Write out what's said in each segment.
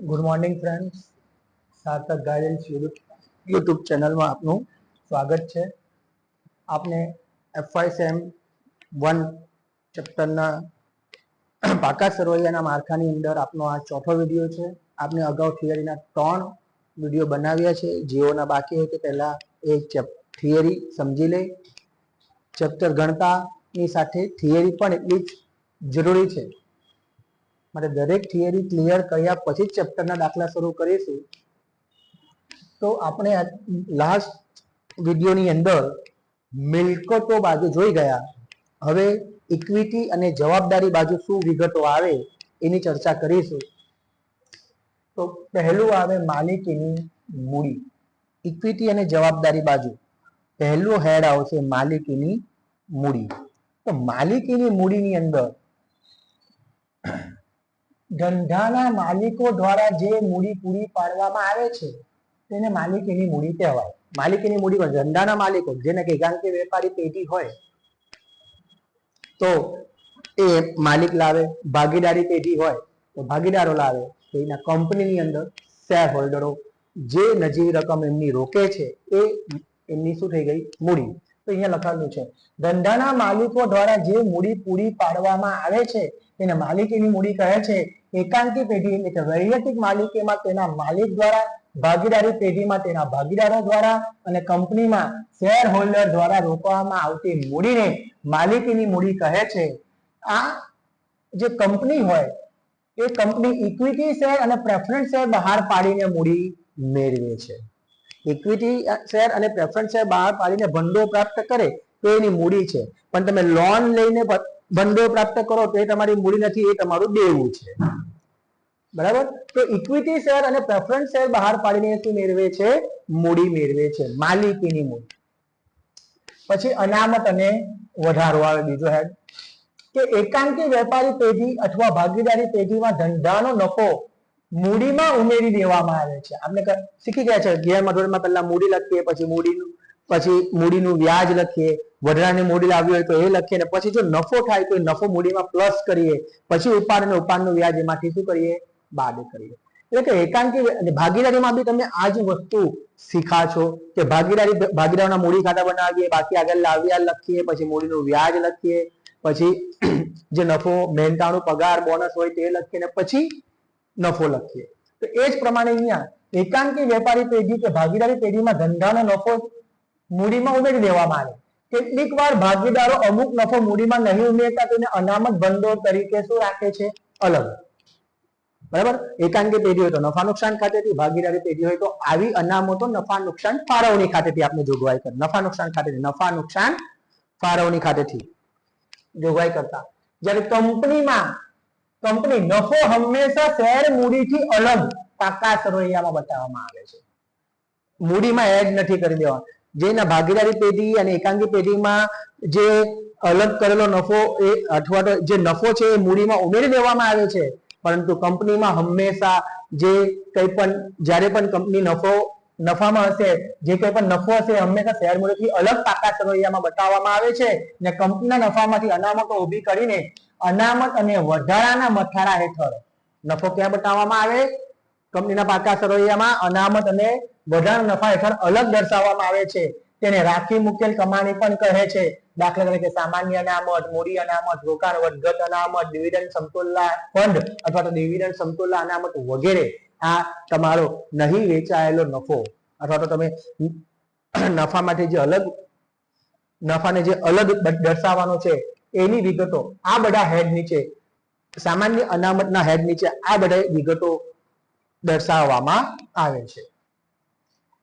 Good morning friends, સાર્થક guidance YouTube ચેનલમાં આપનું સ્વાગત છે. આપને એફવાય સેમ 1 ચેપ્ટરના પાકા સરવૈયાના માળખાની અંદર આપનો આ ચોથો વિડીયો છે. આપને અગાઉ થિયરીના 3 વિડીયો બનાવ્યા છે. જેઓના બાકી હોય તે પહેલા એક થિયરી સમજી લે. ચેપ્ટર ગણતાની સાથે થિયરી પણ એટલી જ જરૂરી છે. માટે દરેક થિયરી ક્લિયર કર્યા પછી જ ચેપ્ટરના દાખલા શરૂ કરીશું. તો આપણે લાસ્ટ વિડીયોની અંદર મિલકતો બાજુ જોઈ ગયા. હવે ઇક્વિટી અને જવાબદારી બાજુ શું વિગતો આવે એની ચર્ચા કરીશું. તો પહેલું આવે માલિકીની મૂડી. ઇક્વિટી અને જવાબદારી બાજુ પહેલું હેડ આવશે માલિકીની મૂડી. તો માલિકીની મૂડીની અંદર ધંધાના માલિકો દ્વારા જે મૂડી પૂરી પાડવામાં આવે છે તેને માલિકીની મૂડી કહેવાય. માલિકીની મૂડી ધંધાના માલિકો, જેને કારણ કે વેપારી પેઢી હોય તો એ માલિક લાવે, ભાગીદારી પેઢી હોય તો ભાગીદારો લાવે. એના કંપનીની અંદર શેર હોલ્ડરો જે નજીવી રકમ એમની રોકે છે એ એમની શું થઈ ગઈ? મૂડી. તો અહીંયા લખાયેલું છે ધંધાના માલિકો દ્વારા જે મૂડી પૂરી પાડવામાં આવે છે તેને માલિકીની મૂડી કહે છે. એકાંકી પેઢી એટલે કે વૈયક્તિક માલિકીમાં તેના માલિક દ્વારા, ભાગીદારી પેઢીમાં તેના ભાગીદારો દ્વારા અને કંપનીમાં શેર હોલ્ડર દ્વારા રોકવામાં આવતી મૂડીને માલિકીની મૂડી કહે છે. આ જે કંપની હોય એ કંપની ઇક્વિટી શેર અને પ્રેફરન્સ શેર બહાર પાડીને મૂડી મેળવે છે. ઇક્વિટી શેર અને પ્રેફરન્સ શેર બહાર પાડીને ભંડોળ પ્રાપ્ત કરે તો એની મૂડી છે. પણ તમે લોન લઈને ભંડોળ પ્રાપ્ત કરો તો એ તમારી મૂડી નથી, એ તમારું દેવું છે. બરાબર? તો ઇક્વિટી શેર અને પ્રેફરન્સ શેર બહાર પાડીને શું મેળવે છે? મૂડી મેળવે છે, માલિકીની મૂડી. પછી અનામત અને વધારો આવે બીજો હેડ, કે એકાંકી વેપારી પેઢી અથવા ભાગીદારી પેઢીમાં ધંધાનો નફો મૂડીમાં ઉમેરી દેવામાં આવે છે. આપણે શીખી ગયા છે 11મા ધોરણમાં પહેલા મૂડી લખીએ, પછી મૂડીનું વ્યાજ લખીએ, વધારાની મૂડી લાવી હોય તો એ લખીએ, ને પછી જો નફો થાય તો નફો મૂડીમાં પ્લસ કરીએ, પછી ઉપાડ અને ઉપાડનું વ્યાજ એમાંથી શું કરીએ? બાદ કરીએ. એટલે કે એકાંકી અને ભાગીદારીમાં બી તમે આ જ વસ્તુ શીખા છો કે ભાગીદારોના મૂડી ખાતા બનાવીએ, બાકી આગળ લાવ્યા લખીએ, પછી મૂડીનું વ્યાજ લખીએ, પછી જે નફો, મહેનતાણું, પગાર, બોનસ હોય તે લખીએ, ને પછી નફો લખીએ. તો એ જ પ્રમાણે અહીંયા એકાંકી વેપારી પેઢી કે ભાગીદારી પેઢીમાં ધંધાનો નફો મૂડીમાં ઉમેરી દેવામાં આવે. કેટલીક વાર ભાગીદારો અમુક નફો મૂડીમાં નહીં ઉમેરતા તેને અનામત ભંડોળ તરીકે શું રાખે છે? અલગ. બરાબર? એકાંકી પેઢી હોય તો નફા નુકસાન ખાતેથી, ભાગીદારી પેઢી હોય તો આવી અનામતો નફા નુકસાન ફાળવણી ખાતેથી આપણે જોગવાઈ કરી. નફા નુકસાન ખાતેથી, નફા નુકસાન ફાળવણી ખાતેથી જોગવાઈ કરતા. જ્યારે કંપની નફો હંમેશા શેર મૂડીથી અલગ પાકા સરવૈયામાં બતાવવામાં આવે છે. મૂડીમાં એડ નથી કરી દેવા. જેના ભાગીદારી પેઢી અને એકાંકી પેઢીમાં જે અલગ કરેલો નફો એ અથવા તો જે નફો છે એ મૂડીમાં ઉમેરી દેવામાં આવે છે. પરંતુ કંપનીમાં હંમેશા જે કંઈ પણ જ્યારે પણ કંપની નફામાં હશે, જે કંઈ પણ નફો હશે હંમેશા શેર મૂડીથી અલગ પાકા સરવૈયામાં બતાવવામાં આવે છે. ને કંપનીના નફામાંથી અનામતો ઊભી કરીને અનામત અને વધારાના મથાળા હેઠળ નફો ક્યાં બતાવવામાં આવે? કંપનીના પાકા સરવૈયામાં અનામત અને વધારાના નફા હેઠળ અલગ દર્શાવવામાં આવે છે. તેને રાખી મૂકેલ કમાણી પણ કહે છે. દાખલા તરીકે સામાન્ય અનામત, મૂડી અનામત, રોકાણ વધઘટ અનામત, ડિવિડન્ડ સમતોલા ફંડ અથવા તો ડિવિડન્ડ સમતોલા અનામત વગેરે. આ તમારો નહીં વેચાયેલો નફો અથવા તો તમે નફામાંથી જે અલગ નફાને જે અલગ દર્શાવવાનો છે એની વિગતો આ બધા હેડ નીચે, સામાન્ય અનામતના હેડ નીચે આ બધા વિગતો દર્શાવવામાં આવે છે.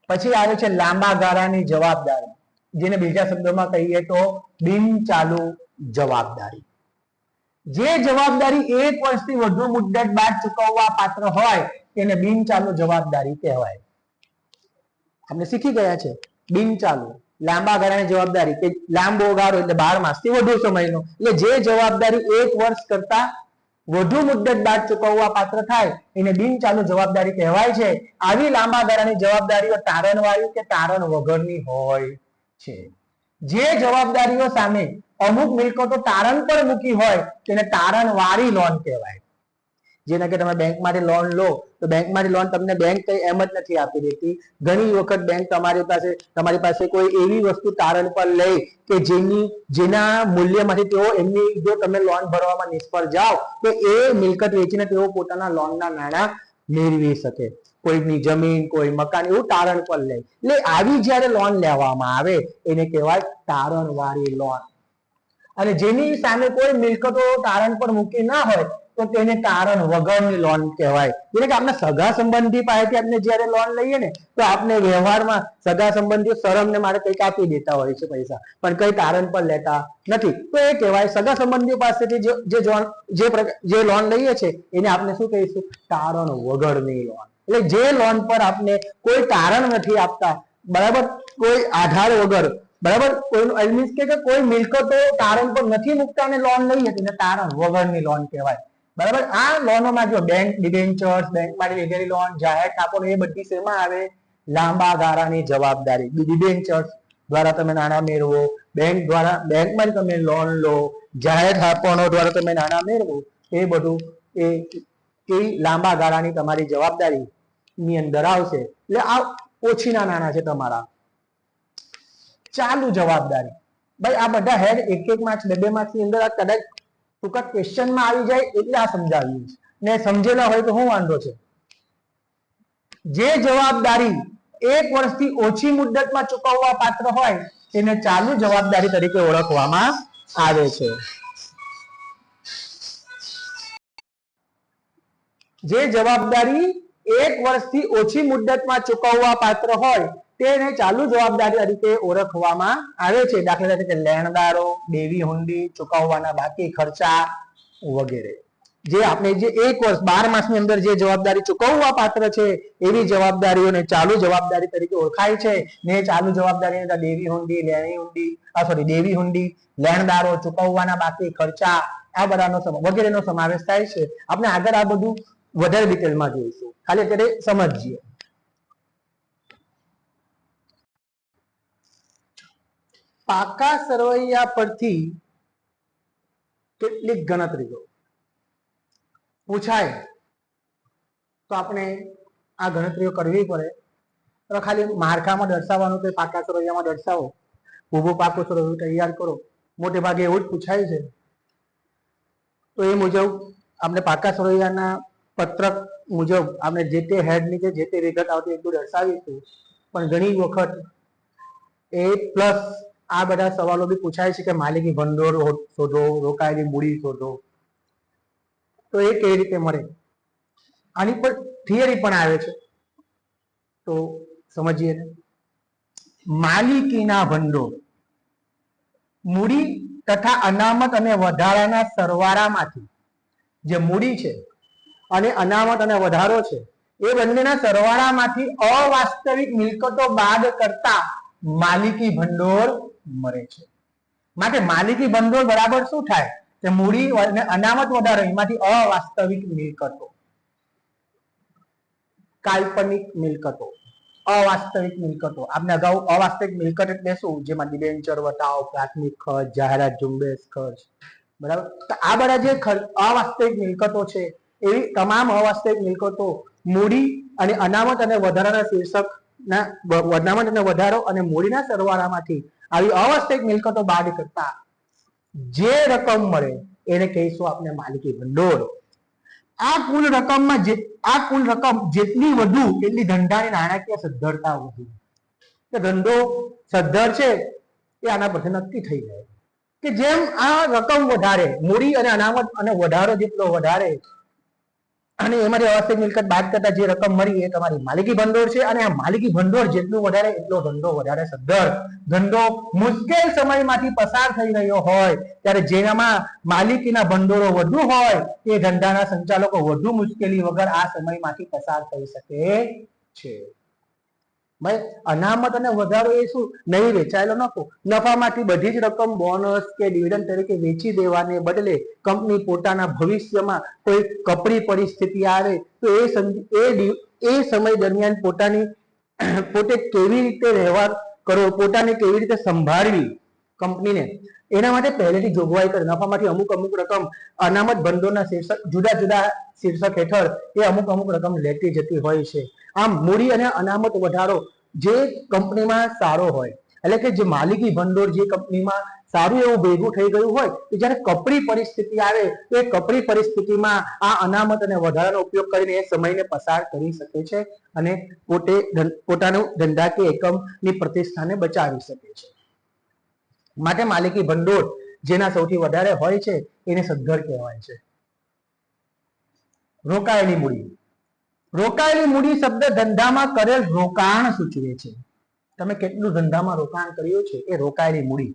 પછી આવે છે લાંબા ગાળાની જવાબદારી, જેને બીજા શબ્દોમાં કહીએ તો બિનચાલુ જવાબદારી. જે જવાબદારી 1 વર્ષથી વધુ મુદ્દત બાદ ચૂકવવા પાત્ર હોય તેને બિનચાલુ જવાબદારી કહેવાય. આપણે શીખી ગયા છે બિનચાલુ, લાંબા ગાળાની જવાબદારી કે લાંબો ગાળો એટલે 12 માસથી વધુ સમયનો, એટલે જે જવાબદારી 1 વર્ષ કરતા વધુ મુદ્દત બાદ ચૂકવવા પાત્ર થાય એને બિનચાલુ જવાબદારી કહેવાય છે. આવી લાંબા ગાળાની જવાબદારીઓ તારણવાળી કે તારણ વગરની હોય છે. જે જવાબદારીઓ સામે અમુક મિલકતો તારણ પર મૂકી હોય તેને તારણવાળી લોન કહેવાય. જેના કે તમે બેંકમાંથી લોન લો તો બેંકમાંથી લોન તમને બેંક કઈ એમ જ નથી આપી દેતી. ઘણી વખત બેંક તમારી પાસે કોઈ એવી વસ્તુ તારણ પર લે કે જેના મૂલ્યમાંથી તેઓ એમની જો તમે લોન ભરવામાં નિષ્ફળ જાઓ તો એ મિલકત વેચીને તેઓ પોતાના લોનના નાણાં મેળવી શકે. કોઈની જમીન, કોઈ મકાન એવું તારણ પર લે. એટલે આવી જ્યારે લોન લેવામાં આવે એને કહેવાય તારણવાળી લોન. અને જેની સામે કોઈ મિલકતો તારણ પર મૂકી ના હોય તો તેને તારણ વગરની લોન કહેવાય. એટલે કે આપણે સગા સંબંધી પાસેથી આપણે જ્યારે લોન લઈએ ને તો આપણે વ્યવહારમાં સગા સંબંધીઓ શરમને મારે કંઈક આપી દેતા હોય છે પૈસા, પણ કઈ તારણ પર લેતા નથી. તો એ કહેવાય સગા સંબંધીઓ પાસેથી જે લોન લઈએ છે એને આપણે શું કહીશું? તારણ વગરની લોન. એટલે જે લોન પર આપણે કોઈ તારણ નથી આપતા, બરાબર, કોઈ આધાર વગર, બરાબર, કોઈનું કે કોઈ મિલકતો તારણ પર નથી મૂકતા અને લોન લઈએ તેને તારણ વગરની લોન કહેવાય. બરાબર. આ લોનોમાં જો બેંક ડિબેન્ચર્સ, બેંકમાંથી લીધેલી લોન, જાહેર થાપણો એ બધી શેમાં આવે? લાંબા ગાળાની જવાબદારી. ડિબેન્ચર્સ દ્વારા તમે નાણાં મેળવો, બેંકમાં તમે લોન લો, જાહેર થાપણો દ્વારા તમે નાણાં મેળવો, એ બધું એ લાંબા ગાળાની તમારી જવાબદારી ની અંદર આવશે. એટલે આ ઓછીના નાણાં છે તમારા. ચાલુ જવાબદારી, ભાઈ આ બધા હેડ એક માર્ક્સ, બે માર્ક્સ ની અંદર આ કદાચ ટૂંકા ક્વેશ્ચનમાં આવી જાય એટલે આ સમજાવ્યું છે. ને સમજેલા હોય તો શું વાંધો છે? જે જવાબદારી 1 વર્ષથી ઓછી મુદ્દતમાં ચૂકવવા પાત્ર હોય તેને ચાલુ જવાબદારી તરીકે ઓળખવામાં આવે છે. જે જવાબદારી 1 વર્ષથી ઓછી મુદ્દતમાં ચૂકવવા પાત્ર હોય તેને ચાલુ જવાબદારી તરીકે ઓળખવામાં આવે છે. દાખલા તરીકે લેણદારો, દેવી હુંડી, ચૂકવવાના બાકી ખર્ચા વગેરે. જે આપણે જે 1 વર્ષ 12 માસની અંદર જે જવાબદારી ચૂકવવા પાત્ર છે એવી જવાબદારીઓને ચાલુ જવાબદારી તરીકે ઓળખાય છે. ને ચાલુ જવાબદારી અંદર દેવી હુંડી, લેણદારો, ચૂકવવાના બાકી ખર્ચા આ બધાનો વગેરેનો સમાવેશ થાય છે. આપણે આગળ આ બધું વધારે ડિટેલમાં જોઈશું, ખાલી અત્યારે સમજીએ. પાકા સરવૈયા પરથી કેટલીક ગણતરીઓ પૂછાય તો આપણે આ ગણતરીઓ કરવી પડે. તો ખાલી માળખામાં દર્શાવવાનું તો પાકા સરવૈયામાં દર્શાવો, ઊભું પાકું સરવૈયું તૈયાર કરો, મોટે ભાગે એવું જ પૂછાય છે. તો એ મુજબ આપણે પાકા સરવૈયાના પત્રક મુજબ આપણે જે તે હેડ નીચે જે તે વિગત આવતી એટલું દર્શાવીશું. પણ ઘણી વખત એ પ્લસ આ બધા સવાલો બી પૂછાય છે કે માલિકી ભંડોળ શોધો, રોકાયેલી મૂડી શોધો, તો એ કેવી રીતે મળે? આની પર થિયરી પણ આવે છે, તો સમજીએ. માલિકીના ભંડોળ મૂડી તથા અનામત અને વધારાના સરવાળામાંથી, જે મૂડી છે અને અનામત અને વધારો છે એ બંનેના સરવાળામાંથી અવાસ્તવિક મિલકતો બાદ કરતા માલિકી ભંડોળ મળે છે. માટે માલિકી ભંડોળ બરાબર શું થાય? કે મૂડી અને અનામત વધારો એમાંથી અવાસ્તવિક મિલકતો, કાલ્પનિક મિલકતો, અવાસ્તવિક મિલકતો. આપણે અગાઉ અવાસ્તવિક મિલકત એટલે શું? જેમાં ડિબેન્ચર, વટાવ, પ્રાથમિક ખર્ચ, જાહેરાત, ઝુંબેશ ખર્ચ, બરાબર. તો આ બધા જે અવાસ્તવિક મિલકતો છે એવી તમામ અવાસ્તવિક મિલકતો મૂડી અને અનામત અને વધારાના શીર્ષકના અનામત અને વધારો અને મૂડીના સરવાળામાંથી આવી અવાસ્તવિક મિલકતો બાદ કરતા જે રકમ મળે એને કહીશું આપણે માલિકી ભંડોળ. આ કુલ રકમ જેટલી વધુ એટલી ધંધાની નાણાકીય સદ્ધરતા વધુ. કે ધંધો સદ્ધર છે એ આના પરથી નક્કી થઈ જાય કે જેમ આ રકમ વધારે, મૂડી અને અનામત અને વધારો જેટલો વધારે અને એમાંથી અવાસ્તવિક મિલકત બાદ કરતા જે રકમ મળી એ તમારી માલિકી ભંડોળ છે. અને આ માલિકી ભંડોળ જેટલું વધારે એટલો ધંધો વધારે સદ્ધર. ધંધો મુશ્કેલ સમયમાંથી પસાર થઈ રહ્યો હોય ત્યારે જેનામાં માલિકીના ભંડોળો વધુ હોય એ ધંધાના સંચાલકો વધુ મુશ્કેલી વગર આ સમયમાંથી પસાર થઈ શકે છે. ભાઈ અનામત અને વધારો એ શું? નહીં વેચાયેલો નફો. નફામાંથી બધી જ રકમ બોનસ કે ડિવિડન્ડ તરીકે વેચી દેવાને બદલે કંપની પોતાના ભવિષ્યમાં કોઈ કપરી પરિસ્થિતિ આવે તો એ સમય દરમિયાન પોતે કેવી રીતે વ્યવહાર કરવો, પોતાને કેવી રીતે સંભાળવી, કંપનીને, એના માટે પહેલેથી જોગવાઈ કરે નફામાંથી અમુક અમુક રકમ અનામત ભંડોળના શીર્ષક જુદા જુદા શીર્ષક હેઠળ એ અમુક અમુક રકમ લેતી જતી હોય છે. આમ મૂડી અને અનામત વધારો જે કંપનીમાં સારો હોય, એટલે કે જે માલિકી ભંડોળ જે કંપનીમાં સારું એવું ભેગું થઈ ગયું હોય તો જ્યારે કપરી પરિસ્થિતિ આવે તો એ કપરી પરિસ્થિતિમાં આ અનામત અને વધારાનો ઉપયોગ કરીને એ સમયને પસાર કરી શકે છે અને પોતાનું ધંધાકીય એકમની પ્રતિષ્ઠાને બચાવી શકે છે. માટે માલિકી ભંડોળ જેના સૌથી વધારે હોય છે એને સદ્ધર કહેવાય છે. રોકાયેલી મૂડી. રોકાયેલી મૂડી શબ્દ ધંધામાં કરેલ રોકાણ સૂચવે છે. તમે કેટલું ધંધામાં રોકાણ કર્યું છે એ રોકાયેલી મૂડી.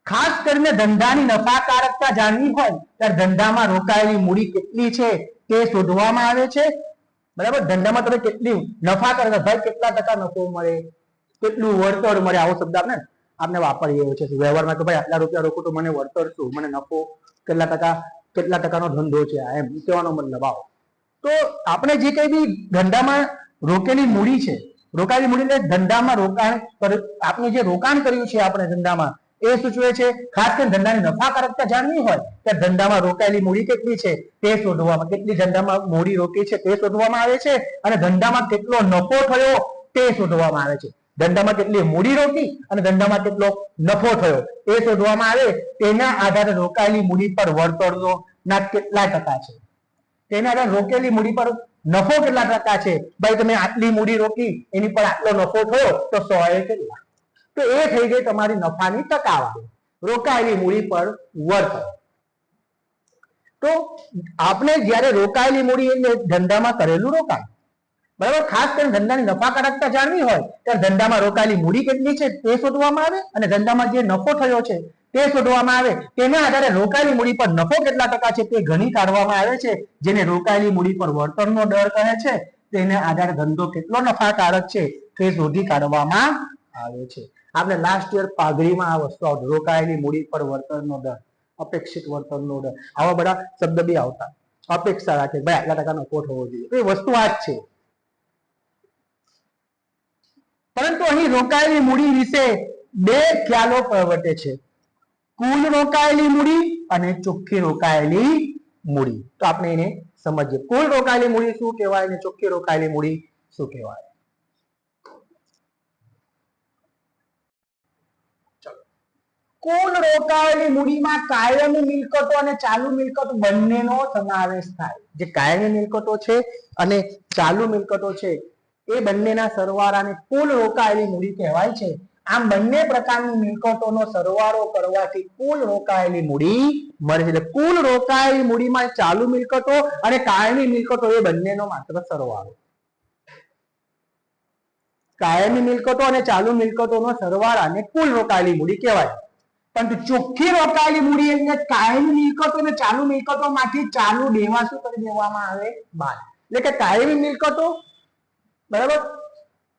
ખાસ કરીને ધંધાની નફાકારકતા જાણવી હોય ત્યારે ધંધામાં રોકાયેલી મૂડી કેટલી છે તે શોધવામાં આવે છે. બરાબર, ધંધામાં તમે કેટલી નફાકારક, ભાઈ કેટલા ટકા નફો મળે, કેટલું વળતર મળે, આવો શબ્દ આપણે વાપરીએ છે વ્યવહારમાં કે ભાઈ આટલા રૂપિયા રોકું તો મને વળતર શું, મને નફો કેટલા ટકાનો ધંધો છે, એમ કહેવાનો મતલબ આવો. તો આપણે જે કઈ બી ધંધામાં રોકેલી મૂડી છે, રોકાયેલી મૂડી એટલે ધંધામાં રોકાણ આપણે જે રોકાણ કર્યું છે આપણે ધંધામાં એ સૂચવે છે. ખાસ કરીને ધંધાની નફાકારકતા જાણવી હોય ત્યારે ધંધામાં રોકાયેલી મૂડી કેટલી છે તે શોધવામાં, કેટલી ધંધામાં મૂડી રોકી છે તે શોધવામાં આવે છે અને ધંધામાં કેટલો નફો થયો તે શોધવામાં આવે છે. ધંધામાં કેટલી મૂડી રોકી અને ધંધામાં કેટલો નફો થયો એ શોધવામાં આવે. તેના આધારે રોકાયેલી મૂડી પર વળતરનો ના કેટલા ટકા છે, તેના આધારે રોકેલી મૂડી પર નફો કેટલા ટકા છે. ભાઈ તમે આટલી મૂડી રોકી એની પર આટલો નફો થયો તો 100 કેટલા, તો એ થઈ ગઈ તમારી નફાની ટકાવારી, રોકાયેલી મૂડી પર વળતર. તો આપણે જ્યારે રોકાયેલી મૂડી એટલે ધંધામાં કરેલું રોકાણ, બરાબર. ખાસ કરીને ધંધાની નફાકારકતા જાણવી હોય ત્યારે ધંધામાં રોકાયેલી મૂડી કેટલી છે તે શોધવામાં આવે અને ધંધામાં જે નફો થયો છે તે શોધવામાં આવે. તેના આધારે રોકાયેલી મૂડી પર નફો કેટલા ટકા છે તે ગણી કાઢવામાં આવે છે, જેને રોકાયેલી મૂડી પર વળતરનો દર કહે છે. તેના આધારે ધંધો કેટલો નફાકારક છે તે શોધી કાઢવામાં આવે છે. આપણે લાસ્ટ યર પાઘડીમાં આ વસ્તુ આવતી, રોકાયેલી મૂડી પર વળતરનો દર, અપેક્ષિત વળતરનો દર, આવા બધા શબ્દ બી આવતા. અપેક્ષા રાખે ભાઈ આટલા ટકા નફો થવો જોઈએ, એ વસ્તુ આ જ છે. પરંતુ અહીં રોકાયેલી મૂડી વિશે બે ખ્યાલો પ્રવર્તે છે, કુલ રોકાયેલી મૂડી અને ચોખ્ખી રોકાયેલી મૂડી. તો આપણે એને સમજીએ, કુલ રોકાયેલી મૂડી શું કહેવાય અને ચોખ્ખી રોકાયેલી મૂડી શું કહેવાય. કુલ રોકાયેલી મૂડીમાં કાયમી મિલકતો અને ચાલુ મિલકતો બંનેનો સમાવેશ થાય. જે કાયમી મિલકતો છે અને ચાલુ મિલકતો છે એ બંનેના સરવાળાને કુલ રોકાયેલી મૂડી કહેવાય છે. આમ બંને પ્રકારની મિલકતોનો સરવાળો કરવાથી કુલ રોકાયેલી મૂડી મળે છે. એટલે કુલ રોકાયેલી મૂડીમાં ચાલુ મિલકતો અને કાયમી મિલકતો એ બંનેનો માત્ર સરવાળો. કાયમી મિલકતો અને ચાલુ મિલકતોનો સરવાળાને કુલ રોકાયેલી મૂડી કહેવાય. પરંતુ ચોખ્ખી રોકાયેલી મૂડી એટલે કાયમી મિલકતો અને ચાલુ મિલકતોમાંથી ચાલુ દેવા શું કરી દેવામાં આવે? બાદ. એટલે કે કાયમી મિલકતો, બરાબર,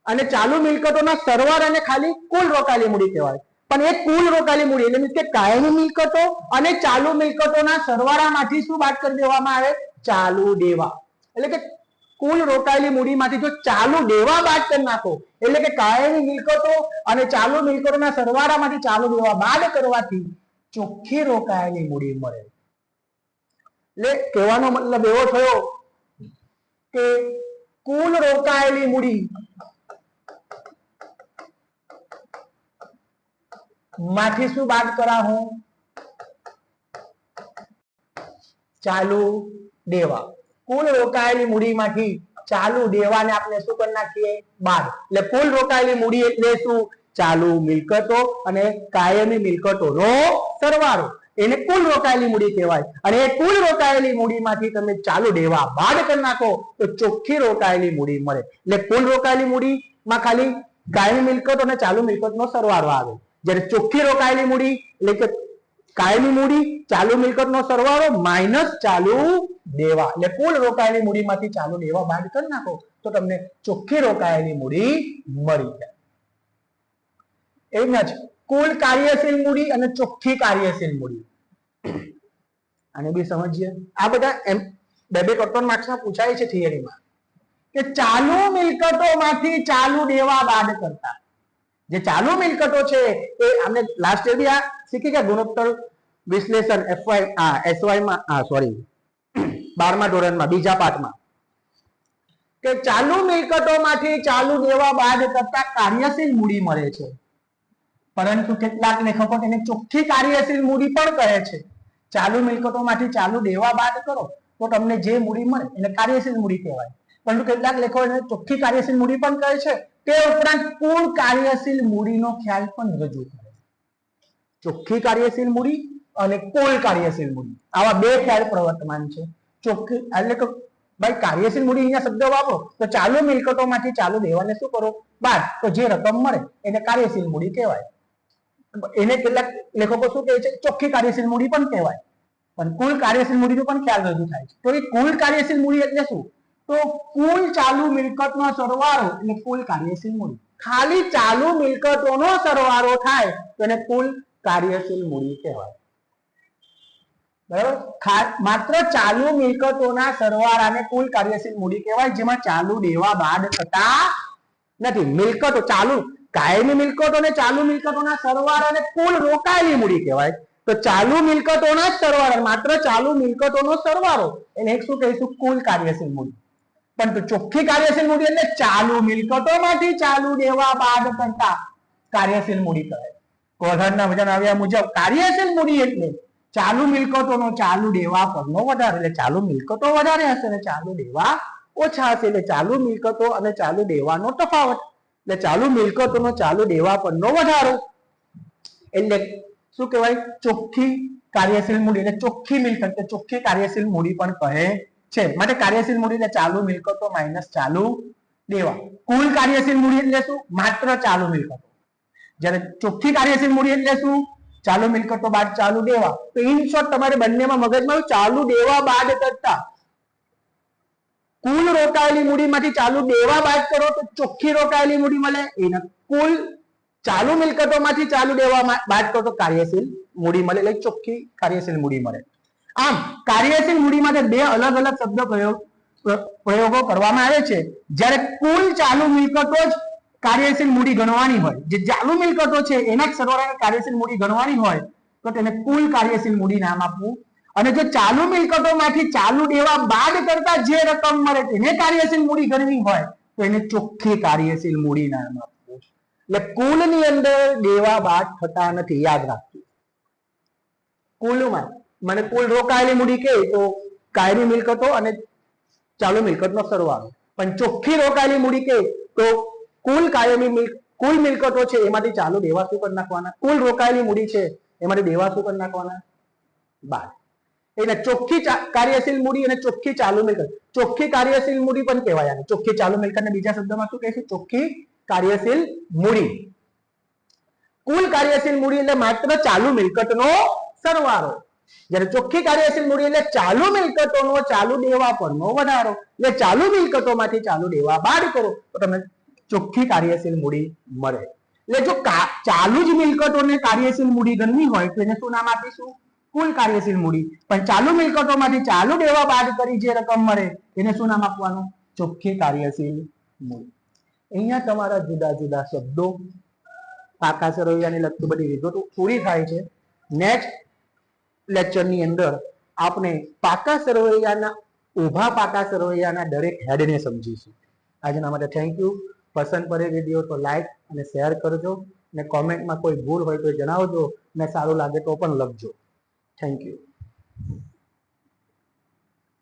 અને ચાલુ મિલકતોના સરવાળાને ખાલી કુલ રોકાયેલી મૂડી કહેવાય. પણ એ કુલ રોકાયેલી મૂડી એટલે મીન્સ કે કાયમી મિલકતો અને ચાલુ મિલકતોના સરવાળામાંથી શું બાદ કરી દેવામાં આવે? ચાલુ દેવા. એટલે કે કુલ રોકાયેલી મૂડીમાંથી જો ચાલુ દેવા બાદ કરી નાખો એટલે કે કાયમી મિલકતો અને ચાલુ મિલકતોના સરવાળામાંથી ચાલુ દેવા બાદ કરવાથી ચોખ્ખી રોકાયેલી મૂડી મળે. એટલે કહેવાનો મતલબ એવો થયો કે કુલ રોકાયેલી મૂડી માંથી શું બાદ કરાવું? ચાલુ દેવા. કુલ રોકાયેલી મૂડીમાંથી ચાલુ દેવાને આપણે શું કરી નાખીએ? બાદ. એટલે કુલ રોકાયેલી મૂડી એટલે શું? ચાલુ મિલકતો અને કાયમી મિલકતોનો સરવાળો, એને કુલ રોકાયેલી મૂડી કહેવાય. અને એ કુલ રોકાયેલી મૂડીમાંથી તમે ચાલુ દેવા બાદ કરી નાખો તો ચોખ્ખી રોકાયેલી મૂડી મળે. એટલે કુલ રોકાયેલી મૂડીમાં ખાલી કાયમી મિલકત અને ચાલુ મિલકતનો સરવાળો આવે, જ્યારે ચોખ્ખી રોકાયેલી મૂડી એટલે કે કાયમી મૂડી, ચાલુ મિલકતનો સરવાળો માઇનસ ચાલુ દેવા, એટલે કુલ રોકાયેલી મૂડીમાંથી ચાલુ દેવા બાદ કરી નાખો તો તમને ચોખ્ખી રોકાયેલી મૂડી મળી જાય. એમ જ કુલ કાર્યશીલ મૂડી અને ચોખ્ખી કાર્યશીલ મૂડી, આને બી સમજીએ. આ બધા બે ત્રણ માર્ક્સમાં પૂછાય છે થિયરીમાં કે ચાલુ મિલકતોમાંથી ચાલુ દેવા બાદ કરતા, જે ચાલુ મિલકતો છે એ આપણે લાસ્ટ યર બી આ શીખી ગયા ગુણોત્તર વિશ્લેષણ એસવાય માં સોરી 12મા ધોરણમાં બીજા પાઠમાં કે ચાલુ મિલકતોમાંથી ચાલુ દેવા બાદ કરતા કાર્યશીલ મૂડી મળે છે, પરંતુ કેટલાક લેખકો તેને ચોખ્ખી કાર્યશીલ મૂડી પણ કહે છે. ચાલુ મિલકતોમાંથી ચાલુ દેવા બાદ કરો તો તમને જે મૂડી મળે એને કાર્યશીલ મૂડી કહેવાય, પરંતુ કેટલાક લેખકો એને ચોખ્ખી કાર્યશીલ મૂડી પણ કહે છે. તે ઉપરાંત કુલ કાર્યશીલ મૂડીનો ખ્યાલ પણ રજૂ કરે. ચોખ્ખી કાર્યશીલ મૂડી અને કુલ કાર્યશીલ મૂડી આવા બે ખ્યાલ પ્રવર્તમાન છે. ચોખ્ખી એટલે કે ભાઈ કાર્યશીલ મૂડી અહીંયા શબ્દ વાપરો તો ચાલુ મિલકતોમાંથી ચાલુ દેવાને શું કરો બાદ તો જે રકમ મળે એને કાર્યશીલ મૂડી કહેવાય. એને કેટલાક લેખકો શું કહે છે ચોખ્ખી કાર્યશીલ મૂડી પણ કહેવાય, પણ કુલ કાર્યશીલ મૂડીનો પણ ખ્યાલ રજૂ થાય છે. તો એ કુલ કાર્યશીલ મૂડી એટલે શું? તો કુલ ચાલુ મિલકતનો સરવાળો એટલે કુલ કાર્યશીલ મૂડી. ખાલી ચાલુ મિલકતોનો સરવાળો થાય તો એને કુલ કાર્યશીલ મૂડી કહેવાય. બરાબર, માત્ર ચાલુ મિલકતોના સરવાળાને કુલ કાર્યશીલ મૂડી કહેવાય, જેમાં ચાલુ દેવા બાદ થતા નથી. મિલકતો ચાલુ કાયમી મિલકતો અને ચાલુ મિલકતોના સરવાળાને કુલ રોકાયેલી મૂડી કહેવાય. તો ચાલુ મિલકતોના જ સરવાળા માત્ર ચાલુ મિલકતોનો સરવાળો એને શું કહીશું કુલ કાર્યશીલ મૂડી. પરંતુ ચોખ્ખી કાર્યશીલ મૂડી એટલે ચાલુ મિલકતોમાંથી ચાલુ દેવા બાદ કરતા કાર્યશીલ મૂડી કહેવાય. કોહલરના વજન આવ્યા મુજબ કાર્યશીલ મૂડી એટલે ચાલુ મિલકતોનો ચાલુ દેવા પરનો વધારો. એટલે ચાલુ મિલકતો વધારે હશે અને ચાલુ દેવા ઓછા હશે, એટલે ચાલુ મિલકતો અને ચાલુ દેવાનો તફાવત. એટલે ચાલુ મિલકતોનો ચાલુ દેવા પરનો વધારો એટલે શું કહેવાય ચોખ્ખી કાર્યશીલ મૂડી. એટલે ચોખ્ખી મિલકત ચોખ્ખી કાર્યશીલ મૂડી પણ કહે છે. માટે કાર્યશીલ મૂડી એટલે ચાલુ મિલકતો માઇનસ ચાલુ દેવા. કુલ કાર્યશીલ મૂડી એટલે શું? માત્ર ચાલુ મિલકતો. જ્યારે ચોખ્ખી કાર્યશીલ મૂડી એટલે શું? ચાલુ મિલકતો બાદ ચાલુ દેવા. તો ઇન શોર્ટ તમારે બંનેમાં મગજમાં ચાલુ દેવા બાદ કરતા કુલ રોકાયેલી મૂડીમાંથી ચાલુ દેવા બાદ કરો તો ચોખ્ખી રોકાયેલી મૂડી મળે. એના કુલ ચાલુ મિલકતોમાંથી ચાલુ દેવા બાદ કરો તો કાર્યશીલ મૂડી મળે, એટલે ચોખ્ખી કાર્યશીલ મૂડી મળે. આમ કાર્યશીલ મૂડી માટે બે અલગ અલગ શબ્દ પ્રયોગો કરવામાં આવે છે. જ્યારે કુલ ચાલુ મિલકતો જ કાર્યશીલ મૂડી ગણવાની હોય, જે ચાલુ મિલકતો છે એના જ સરવાળાને કાર્યશીલ મૂડી ગણવાની હોય તો તેને કુલ કાર્યશીલ મૂડી નામ આપવું. અને જો ચાલુ મિલકતોમાંથી ચાલુ દેવા બાદ કરતા જે રકમ મળે તેને કાર્યશીલ મૂડી ગણવી હોય તો એને ચોખ્ખી કાર્યશીલ મૂડી નામ આપવું. એટલે કુલની અંદર દેવા બાદ થતા નથી, યાદ રાખજો. કુલમાં મને કુલ રોકાયેલી મૂડી કહે તો કાયમી મિલકતો અને ચાલુ મિલકતનો સરવાળો, પણ ચોખ્ખી રોકાયેલી મૂડી કહે તો કુલ કાયમી કુલ મિલકતો છે એમાંથી ચાલુ દેવા શું કરી નાખવાના, કુલ રોકાયેલી મૂડી છે એમાંથી દેવા શું કરી નાખવાના બાદ. એટલે ચોખ્ખી કાર્યશીલ મૂડી અને ચોખ્ખી ચાલુ મિલકત. ચોખ્ખી કાર્યશીલ મૂડી પણ કહેવાય આને. ચોખ્ખી ચાલુ મિલકતને બીજા શબ્દમાં શું કહેશું? ચોખ્ખી કાર્યશીલ મૂડી. કુલ કાર્યશીલ મૂડી એટલે માત્ર ચાલુ મિલકતનો સરવાળો. જ્યારે ચોખ્ખી કાર્યશીલ મૂડી એટલે ચાલુ મિલકતોનો ચાલુ દેવા પરનો વધારો. એટલે ચાલુ મિલકતોમાંથી ચાલુ દેવા બાદ કરો તો તમને ચોખ્ખી કાર્યશીલ મૂડી મળે. એટલે જો ચાલુ જ મિલકતોને કાર્યશીલ મૂડી ગણવી હોય તો એને શું નામ આપીશું? કુલ કાર્યશીલ મૂડી. પણ ચાલુ મિલકતોમાંથી ચાલુ દેવા બાદ કરી જે રકમ મળે એને શું નામ આપવાનું? ચોખ્ખી કાર્યશીલ મૂડી. અહીંયા તમારા જુદા જુદા શબ્દો પાકા સરવૈયાને લગતી બધી વિગતો પૂરી થાય છે. નેક્સ્ટ લેક્ચરની અંદર આપણે પાકા સરવૈયાના ઊભા પાકા સરવૈયાના દરેક હેડને સમજીશું. આજના માટે થેન્ક યુ. પસંદ પડે વિડીયો તો લાઈક અને શેર કરજો, અને કોમેન્ટમાં કોઈ ભૂલ હોય તો જણાવજો, ને સારું લાગે તો પણ લખજો. Thank you.